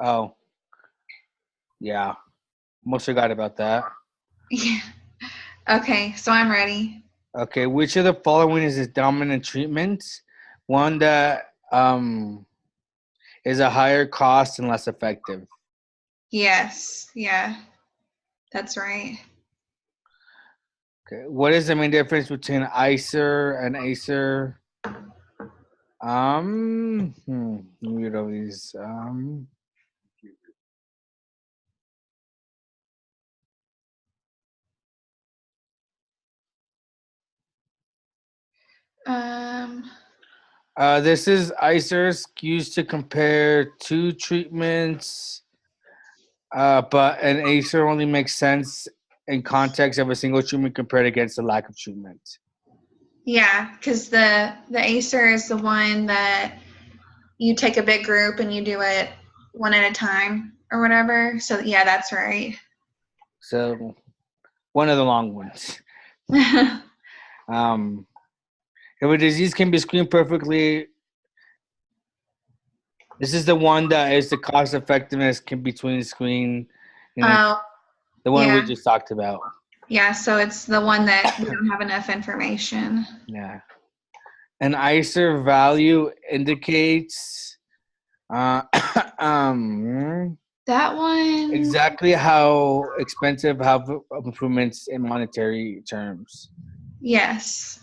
Oh, yeah. Almost forgot about that. Yeah. Okay, so I'm ready. Okay, which of the following is a dominant treatment? One that is a higher cost and less effective. Yes. Yeah, that's right. Okay, what is the main difference between ICER and ACER? Let me read over these. Um, This is ICERs used to compare two treatments, but an ACER only makes sense in context of a single treatment compared against the lack of treatment. yeah, because the ACER is the one that you take a big group and you do it one at a time or whatever. So yeah, that's right. So one of the long ones. Um, if a disease can be screened perfectly, this is the one that is the cost effectiveness can between screen, Oh, the one we yeah. just talked about. Yeah, so it's the one that we don't have enough information. Yeah. An ICER value indicates uh, um, That one, exactly how expensive have improvements in monetary terms. yes.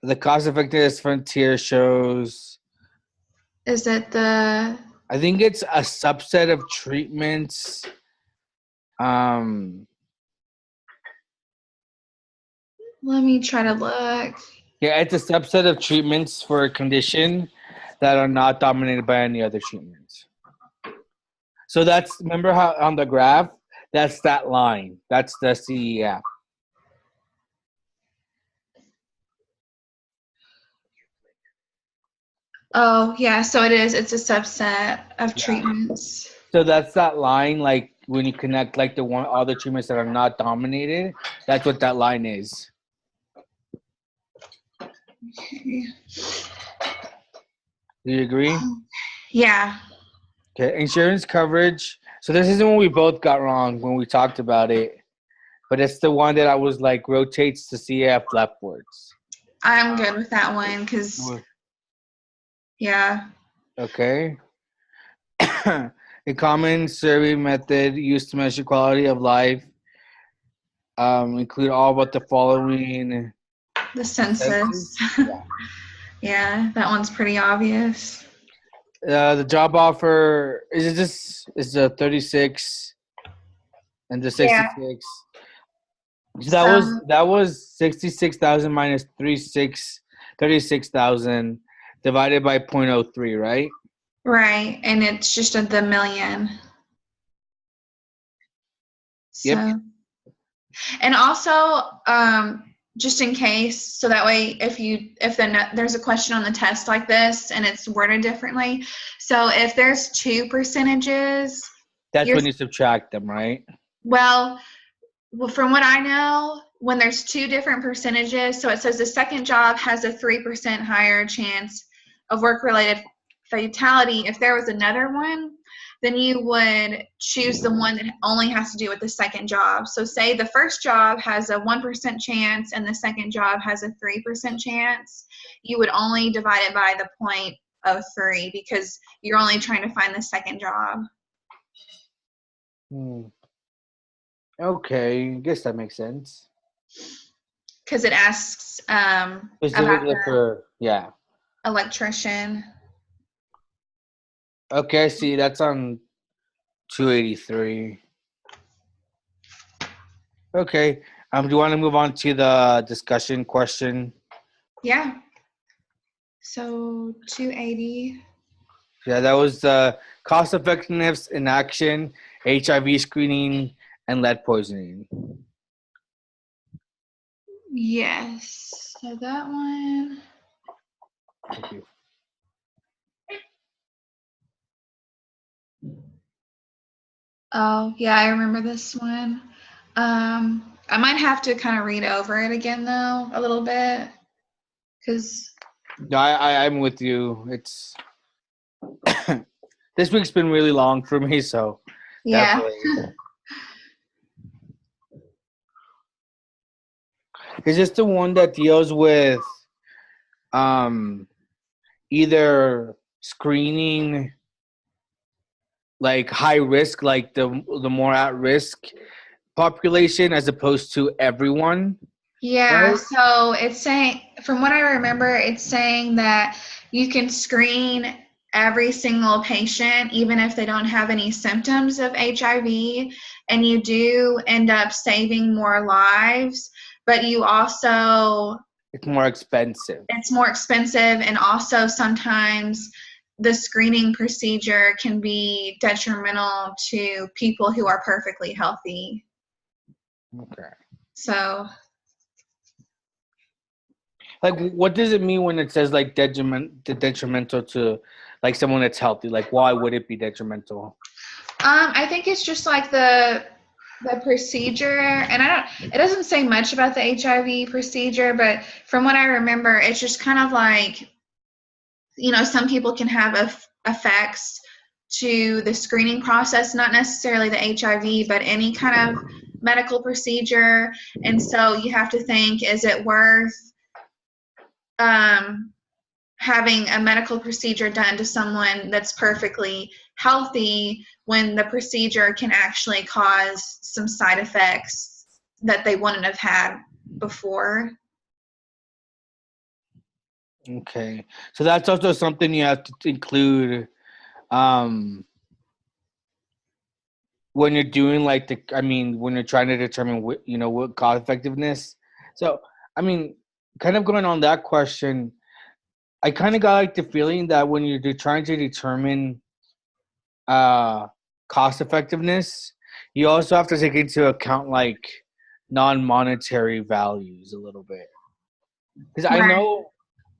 The cost effectiveness frontier shows, Is it the, I think it's a subset of treatments. Um, let me try to look. yeah, it's a subset of treatments for a condition that are not dominated by any other treatments. So that's, remember how on the graph, that's that line. That's the CEF. Oh, yeah, so it is. It's a subset of Yeah. treatments. So that's that line, like when you connect like the one other treatments that are not dominated, that's what that line is. Okay. Do you agree? Yeah. Okay, insurance coverage. So this isn't what we both got wrong when we talked about it, but it's the one that I was like rotates the CF leftwards. I'm good with that one because, yeah. Okay. A common survey method used to measure quality of life include all but the following The census. census. Yeah. Yeah, that one's pretty obvious. The job offer is it just is the 36 and the Yeah. 66. So Some, that was 66,000 minus 36,000 divided by 0.03, right? right. And it's just the million. Yep. So, and also, just in case, so that way, there's a question on the test like this and it's worded differently. So if there's two percentages, That's you're when you subtract them, right? well, well, from what I know, when there's two different percentages, so it says the second job has a 3% higher chance of work-related fatality. If there was another one, then you would choose the one that only has to do with the second job. So say the first job has a 1% chance and the second job has a 3% chance, you would only divide it by the 0.03 because you're only trying to find the second job. Hmm. Okay, I guess that makes sense. Because it asks about Specifically for, yeah. the electrician. Okay, see, that's on 283. Okay. Do you want to move on to the discussion question? Yeah. So 280. Yeah, that was cost effectiveness in action, HIV screening, and lead poisoning. Yes. So that one. Thank you. Oh, yeah, I remember this one. I might have to kind of read over it again though, a little bit, because No, I'm with you. It's this week's been really long for me, so Yeah. definitely. Is this the one that deals with um either screening like high risk, like the more at risk population as opposed to everyone, Yeah, right? so it's saying, from what I remember, it's saying that you can screen every single patient, even if they don't have any symptoms of HIV, and you do end up saving more lives, but you also, It's more expensive. it's more expensive, and also sometimes the screening procedure can be detrimental to people who are perfectly healthy. Okay. So, Like, what does it mean when it says like detrimental to like someone that's healthy? Like, why would it be detrimental? I think it's just like the procedure, and it doesn't say much about the HIV procedure, but from what I remember, it's just kind of like, some people can have effects to the screening process, not necessarily the HIV, but any kind of medical procedure. And so you have to think, is it worth um, having a medical procedure done to someone that's perfectly healthy when the procedure can actually cause some side effects that they wouldn't have had before? Okay, so that's also something you have to include um when you're doing like when you're trying to determine what cost effectiveness. So I mean, kind of going on that question, I kind of got like the feeling that when you're trying to determine uh cost effectiveness, you also have to take into account like non-monetary values a little bit. Because Right.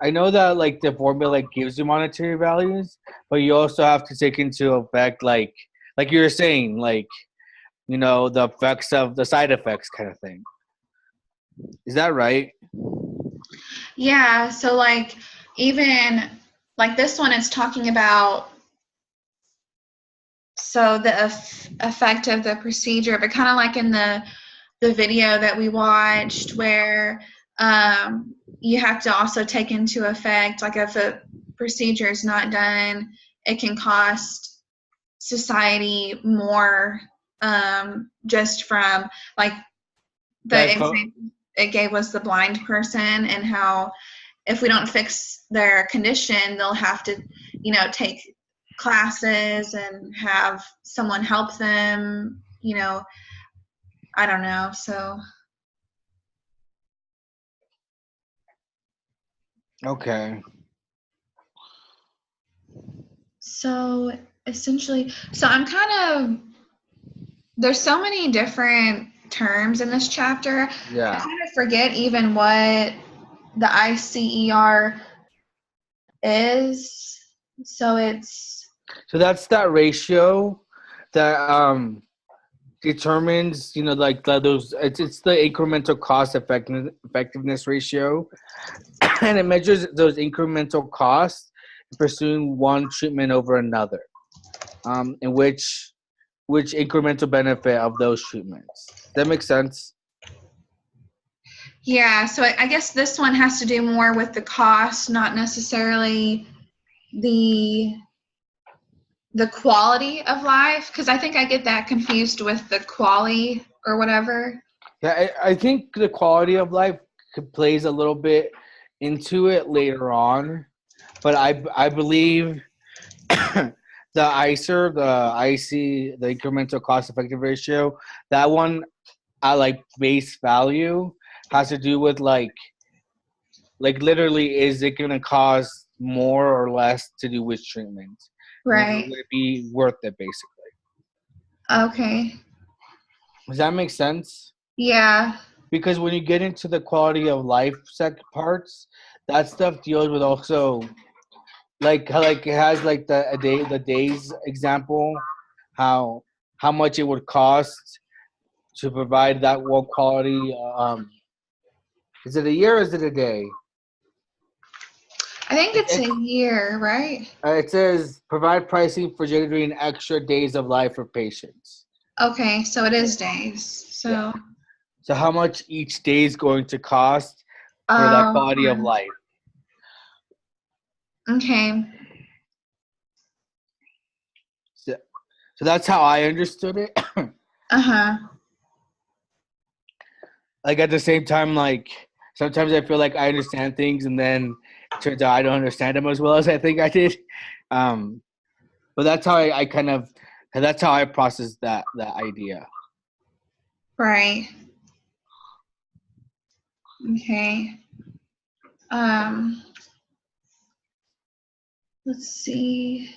I know that like the formula like, gives you monetary values, but you also have to take into effect like you were saying, like the effects of the side effects kind of thing. Is that right? Yeah, so like even like this one is talking about, so the effect of the procedure, but kind of like in the video that we watched where you have to also take into effect, like if a procedure is not done, it can cost society more, just from like the That co- example it gave was the blind person, and how if we don't fix their condition, they'll have to, take classes and have someone help them, I don't know. okay. So essentially, so I'm kind of, there's so many different terms in this chapter. I Yeah. kind of forget even what the ICER is. So it's, So that's that ratio that determines like those it's the incremental cost effectiveness ratio, and it measures those incremental costs in pursuing one treatment over another, and which incremental benefit of those treatments. Does that make sense? yeah, so I guess this one has to do more with the cost, not necessarily the the quality of life, because I think I get that confused with the quality or whatever. Yeah, I think the quality of life plays a little bit into it later on, but I believe the ICER, the IC, the incremental cost effective ratio, that one at like base value has to do with like literally, is it gonna cost more or less to do with treatment, and Right. would it be worth it basically? Okay. Does that make sense? Yeah. Because when you get into the quality of life parts, that stuff deals with also like it has like the days example, how how much it would cost to provide that one quality. Is it a year or is it a day? I think it's a year, right? It says provide pricing for generating extra days of life for patients. Okay, so it is days. So, So how much each day is going to cost for that quality of life? Okay. So that's how I understood it. Uh-huh. Like at the same time, like sometimes I feel like I understand things, and then it turns out I don't understand them as well as I think I did. But that's how I kind of that's how I process that idea. Right. Okay. Let's see.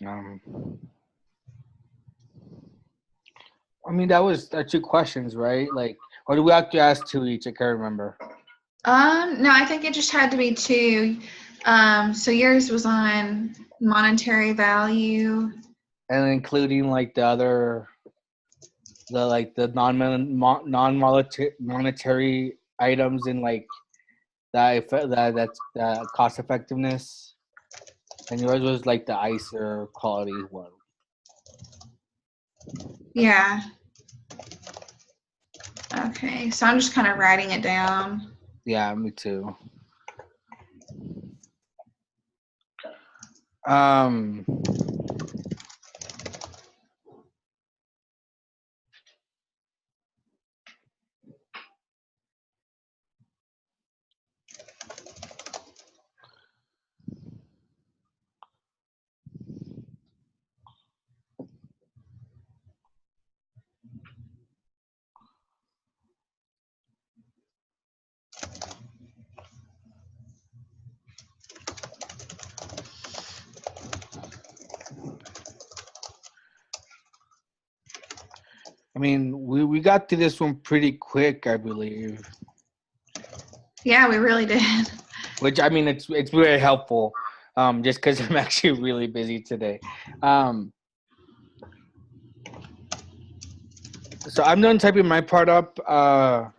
I mean, that was 2 questions, right? Like, or do we have to ask 2 each? I can't remember. No, I think it just had to be 2. So yours was on monetary value. And including like the other, the non-monetary items in like that's cost effectiveness. And yours was like the ICER quality one. Yeah. Okay, so I'm just kind of writing it down. Yeah, me too. I mean, we got to this one pretty quick, I believe. Yeah, we really did. Which, I mean, it's very helpful, just because I'm actually really busy today. So I'm done typing my part up. Are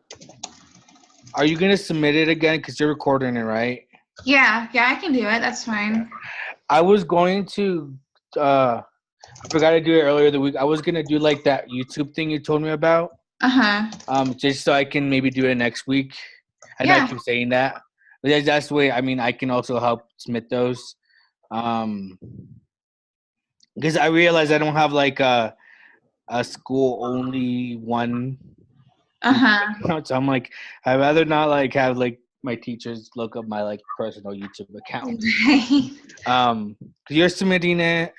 you gonna submit it again? Because you're recording it, right? Yeah, I can do it. That's fine. I was going to. I forgot to do it earlier the week. I was gonna do like that YouTube thing you told me about. Just so I can maybe do it next week. I know I keep saying that, but that's the way. I mean, I can also help submit those. Because I realize I don't have like a school only one. So I'm like, I'd rather not like have like my teachers look up my like personal YouTube account. Cause you're submitting it.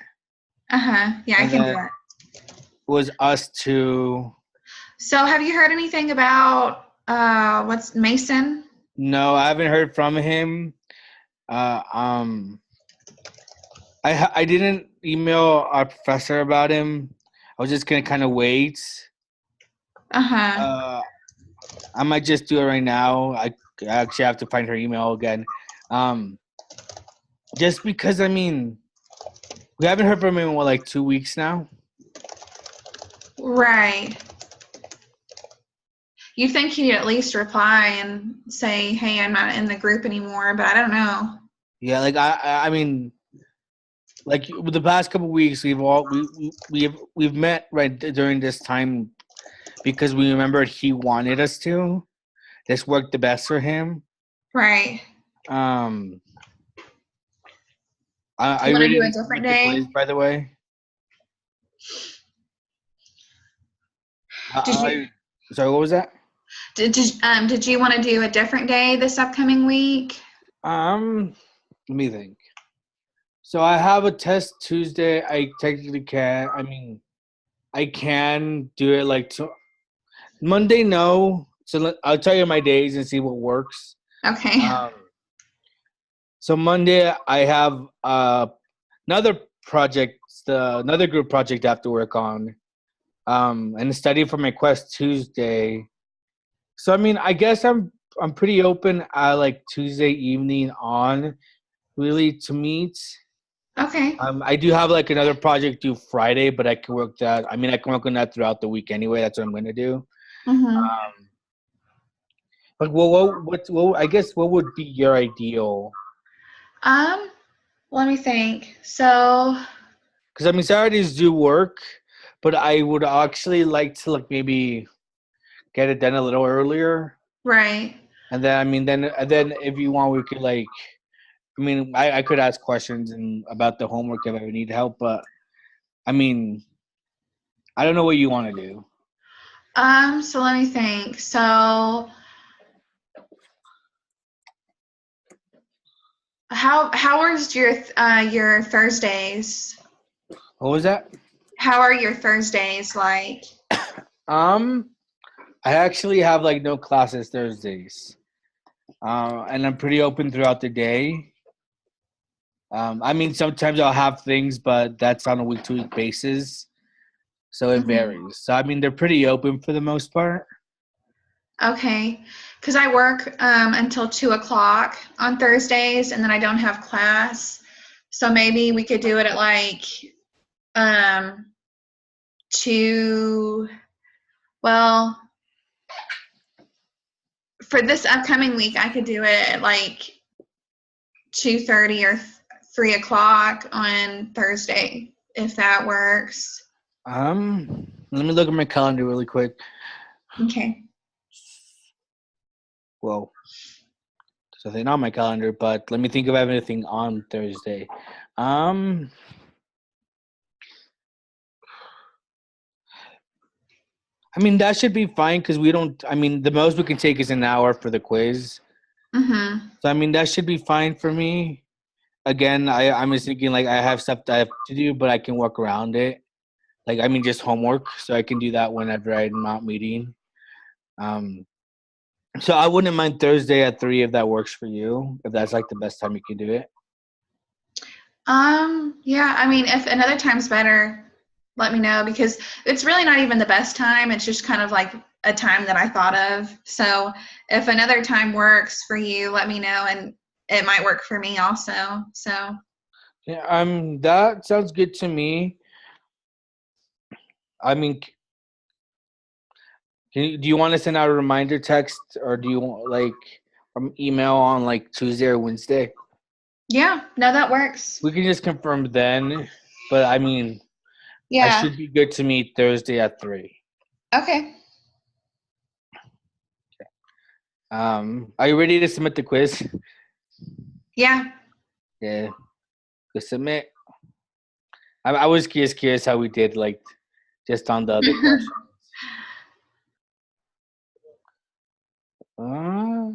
Yeah, I can do it. Was us two. So have you heard anything about what's Mason? No, I haven't heard from him. I didn't email our professor about him. I was just gonna kind of wait. I might just do it right now. I actually have to find her email again. Just because, I mean, we haven't heard from him in, what, like 2 weeks now? Right. You think he'd at least reply and say, hey, I'm not in the group anymore, but I don't know. Yeah, like, I mean, like, the past couple of weeks, we've met right during this time because we remembered he wanted us to. This worked the best for him. Right. I want to do a different day? Quiz, by the way. Sorry, what was that? Did you want to do a different day this upcoming week? Let me think. So I have a test Tuesday. I technically can. I mean, I can do it like Monday. No. So I'll tell you my days and see what works. Okay. So Monday I have another project, another group project I have to work on, and study for my quest Tuesday. So I mean, I guess I'm pretty open like Tuesday evening on, really, to meet. Okay. I do have like another project due Friday, but I can work that. I mean, I can work on that throughout the week anyway. That's what I'm gonna do. Mhm. Um, like, I guess what would be your ideal? Um, Let me think. So, Because I mean, Saturdays do work, but I would actually like to like maybe get it done a little earlier. right. And then I mean, then if you want, we could like. I mean, I could ask questions and about the homework if I would need help, but I mean, I don't know what you want to do. So let me think. So, how was your Thursdays? What was that? How are your Thursdays like? Um, I actually have like no classes Thursdays, and I'm pretty open throughout the day. I mean, sometimes I'll have things, but that's on a week-to-week basis, so it Mhm. varies. So I mean, they're pretty open for the most part. Okay, because I work until 2 o'clock on Thursdays, and then I don't have class. So maybe we could do it at like um, two. Well, for this upcoming week, I could do it at like 2:30 or 3 o'clock on Thursday, if that works. Let me look at my calendar really quick. Okay. Well, there's nothing on my calendar, but let me think if I have anything on Thursday. Um, I mean, that should be fine because we don't. I mean, the most we can take is an hour for the quiz. Mhm. So I mean, that should be fine for me. Again, I'm just thinking like I have stuff that I have to do, but I can work around it. Like I mean, just homework, so I can do that whenever I'm not meeting. Um, so I wouldn't mind Thursday at 3 if that works for you. If that's like the best time you can do it. Yeah, I mean, if another time's better, let me know because it's really not even the best time. It's just kind of like a time that I thought of. So if another time works for you, let me know and it might work for me also. So, Yeah, that sounds good to me. I mean, do you want to send out a reminder text or do you want like email on like Tuesday or Wednesday? yeah, no, that works. We can just confirm then. But I mean, I Yeah. should be good to meet Thursday at 3. Okay. Are you ready to submit the quiz? Yeah. Yeah, go submit. I was curious how we did like just on the other question. Uh,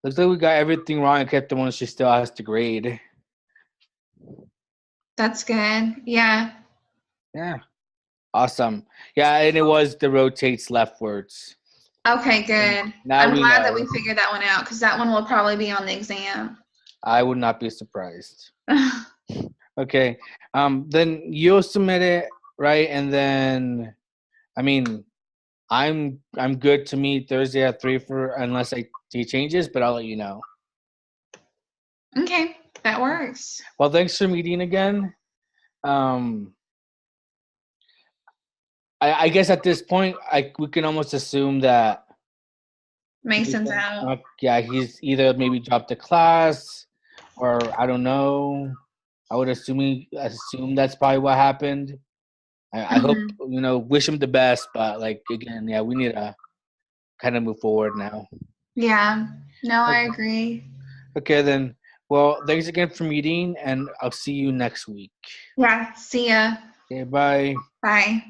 looks like we got everything wrong except the one she still has to grade. That's good. Yeah. Yeah, awesome. Yeah, and it was the rotates leftwards. Okay, good. Now I'm we glad that we know. figured that one out because that one will probably be on the exam. I would not be surprised. Okay. Then you'll submit it, right? And then, I mean, I'm good to meet Thursday at 3 for unless I see changes, but I'll let you know. Okay, that works. Well, thanks for meeting again. Um, I guess at this point, we can almost assume that Mason's out. yeah, he's either maybe dropped a class or I don't know. I would assume that's probably what happened. I hope Mhm. wish him the best, but like again, yeah, we need to kind of move forward now. Yeah. No, I Okay. agree. Okay, then. Well, thanks again for meeting, and I'll see you next week. Yeah. See ya. Okay, bye. Bye.